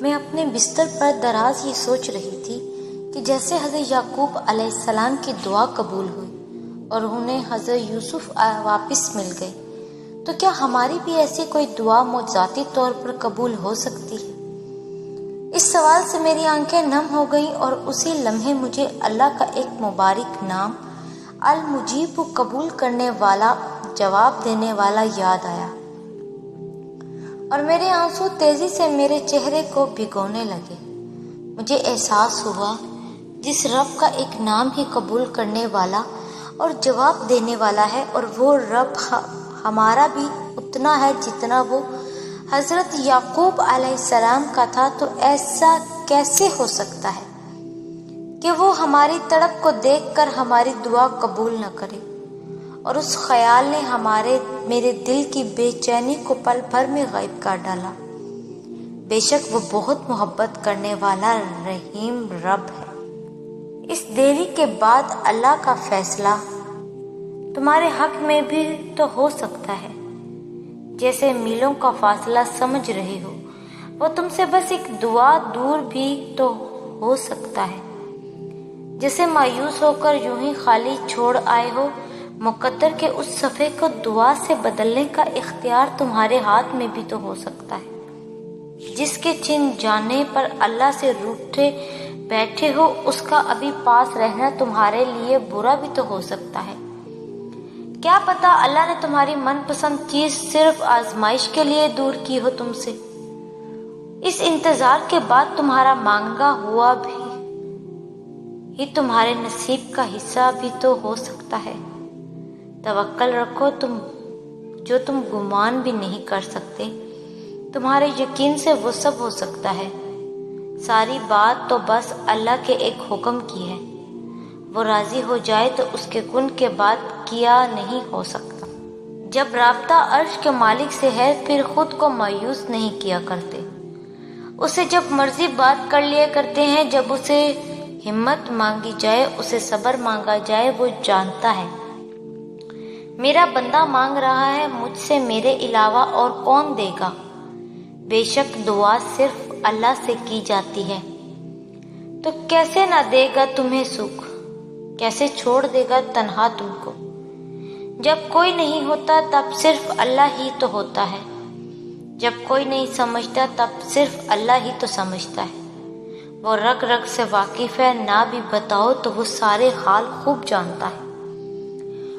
میں اپنے بستر پر دراز یہ سوچ رہی تھی کہ جیسے حضرت یعقوب علیہ السلام کی دعا قبول ہوئی اور انہیں حضرت یوسف واپس مل گئے، تو کیا ہماری بھی ایسی کوئی دعا معجزاتی طور پر قبول ہو سکتی ہے؟ اس سوال سے میری آنکھیں نم ہو گئیں اور اسی لمحے مجھے اللہ کا ایک مبارک نام المجیب، قبول کرنے والا، جواب دینے والا یاد آیا، اور میرے آنسو تیزی سے میرے چہرے کو بھگونے لگے۔ مجھے احساس ہوا جس رب کا ایک نام ہی قبول کرنے والا اور جواب دینے والا ہے، اور وہ رب ہمارا بھی اتنا ہے جتنا وہ حضرت یعقوب علیہ السلام کا تھا، تو ایسا کیسے ہو سکتا ہے کہ وہ ہماری تڑپ کو دیکھ کر ہماری دعا قبول نہ کرے؟ اور اس خیال نے میرے دل کی بے چینی کو پل بھر میں غائب کر ڈالا۔ بے شک وہ بہت محبت کرنے والا رحیم رب ہے۔ اس دیری کے بعد اللہ کا فیصلہ تمہارے حق میں بھی تو ہو سکتا ہے۔ جیسے میلوں کا فاصلہ سمجھ رہے ہو، وہ تم سے بس ایک دعا دور بھی تو ہو سکتا ہے۔ جیسے مایوس ہو کر یوں ہی خالی چھوڑ آئے ہو، مقدر کے اس صفحے کو دعا سے بدلنے کا اختیار تمہارے ہاتھ میں بھی تو ہو سکتا ہے۔ جس کے چھن جانے پر اللہ سے روٹھے بیٹھے ہو، اس کا ابھی پاس رہنا تمہارے لیے برا بھی تو ہو سکتا ہے۔ کیا پتا اللہ نے تمہاری من پسند چیز صرف آزمائش کے لیے دور کی ہو تم سے۔ اس انتظار کے بعد تمہارا مانگا ہوا بھی ہی تمہارے نصیب کا حصہ بھی تو ہو سکتا ہے۔ توکل رکھو جو تم گمان بھی نہیں کر سکتے، تمہارے یقین سے وہ سب ہو سکتا ہے۔ ساری بات تو بس اللہ کے ایک حکم کی ہے، وہ راضی ہو جائے تو اس کے کن کے بعد کیا نہیں ہو سکتا۔ جب رابطہ عرش کے مالک سے ہے، پھر خود کو مایوس نہیں کیا کرتے، اسے جب مرضی بات کر لیا کرتے ہیں۔ جب اسے ہمت مانگی جائے، اسے صبر مانگا جائے، وہ جانتا ہے میرا بندہ مانگ رہا ہے مجھ سے، میرے علاوہ اور کون دے گا؟ بے شک دعا صرف اللہ سے کی جاتی ہے، تو کیسے نہ دے گا تمہیں سکھ، کیسے چھوڑ دے گا تنہا تم کو؟ جب کوئی نہیں ہوتا تب صرف اللہ ہی تو ہوتا ہے، جب کوئی نہیں سمجھتا تب صرف اللہ ہی تو سمجھتا ہے۔ وہ رگ رگ سے واقف ہے، نہ بھی بتاؤ تو وہ سارے حال خوب جانتا ہے۔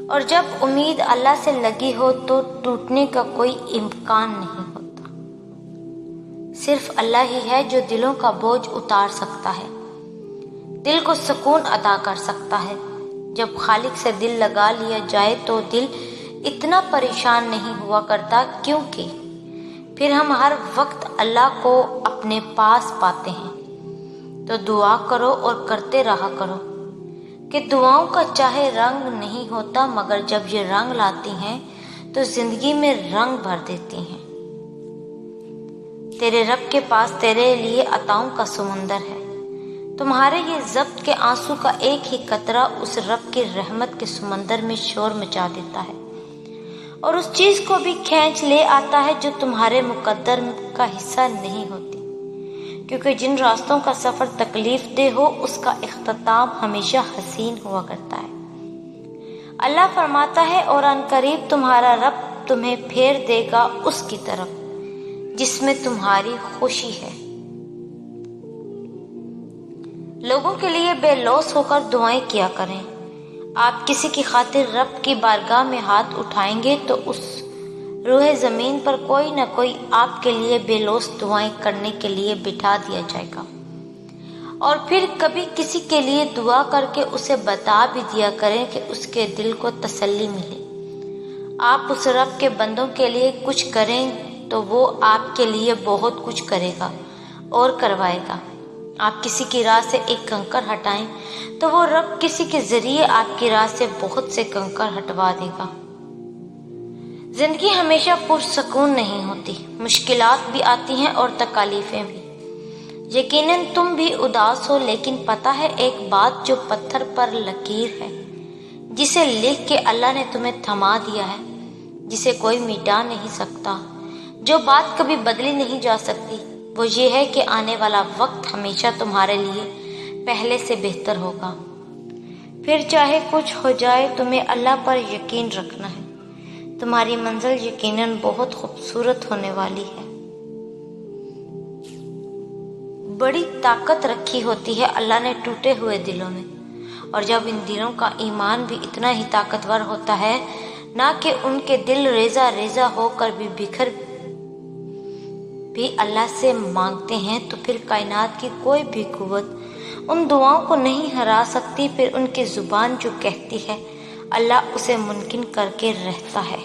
اور جب امید اللہ سے لگی ہو تو ٹوٹنے کا کوئی امکان نہیں ہوتا۔ صرف اللہ ہی ہے جو دلوں کا بوجھ اتار سکتا ہے، دل کو سکون عطا کر سکتا ہے۔ جب خالق سے دل لگا لیا جائے تو دل اتنا پریشان نہیں ہوا کرتا، کیونکہ پھر ہم ہر وقت اللہ کو اپنے پاس پاتے ہیں۔ تو دعا کرو اور کرتے رہا کرو کہ دعاؤں کا چاہے رنگ نہیں ہوتا، مگر جب یہ رنگ لاتی ہیں تو زندگی میں رنگ بھر دیتی ہیں۔ تیرے رب کے پاس تیرے لیے عطاؤں کا سمندر ہے، تمہارے یہ ضبط کے آنسو کا ایک ہی قطرہ اس رب کی رحمت کے سمندر میں شور مچا دیتا ہے، اور اس چیز کو بھی کھینچ لے آتا ہے جو تمہارے مقدر کا حصہ نہیں ہوتی۔ کیونکہ جن راستوں کا سفر تکلیف دہ ہو، اس کا اختتام ہمیشہ حسین ہوا کرتا ہے۔ اللہ فرماتا ہے، اور عنقریب تمہارا رب تمہیں پھیر دے گا اس کی طرف جس میں تمہاری خوشی ہے۔ لوگوں کے لیے بے لوث ہو کر دعائیں کیا کریں۔ آپ کسی کی خاطر رب کی بارگاہ میں ہاتھ اٹھائیں گے تو اس روح زمین پر کوئی نہ کوئی آپ کے لیے بے لوث دعائیں کرنے کے لیے بٹھا دیا جائے گا، اور پھر کبھی کسی کے لیے دعا کر کے اسے بتا بھی دیا کریں کہ اس کے دل کو تسلی ملے۔ آپ اس رب کے بندوں کے لیے کچھ کریں تو وہ آپ کے لیے بہت کچھ کرے گا اور کروائے گا۔ آپ کسی کی راہ سے ایک کنکر ہٹائیں تو وہ رب کسی کے ذریعے آپ کی راہ سے بہت سے کنکر ہٹوا دے گا۔ زندگی ہمیشہ پرسکون نہیں ہوتی، مشکلات بھی آتی ہیں اور تکالیفیں بھی۔ یقیناً تم بھی اداس ہو، لیکن پتہ ہے ایک بات جو پتھر پر لکیر ہے، جسے لکھ کے اللہ نے تمہیں تھما دیا ہے، جسے کوئی مٹا نہیں سکتا، جو بات کبھی بدلی نہیں جا سکتی، وہ یہ ہے کہ آنے والا وقت ہمیشہ تمہارے لیے پہلے سے بہتر ہوگا۔ پھر چاہے کچھ ہو جائے تمہیں اللہ پر یقین رکھنا ہے، تمہاری منزل یقیناً بہت خوبصورت ہونے والی ہے۔ بڑی طاقت رکھی ہوتی ہے اللہ نے ٹوٹے ہوئے دلوں میں، اور جب ان دلوں کا ایمان بھی اتنا ہی طاقتور ہوتا ہے، نہ کہ ان کے دل ریزہ ریزہ ہو کر بھی بکھر بھی اللہ سے مانگتے ہیں، تو پھر کائنات کی کوئی بھی قوت ان دعاؤں کو نہیں ہرا سکتی۔ پھر ان کی زبان جو کہتی ہے اللہ اسے ممکن کر کے رہتا ہے۔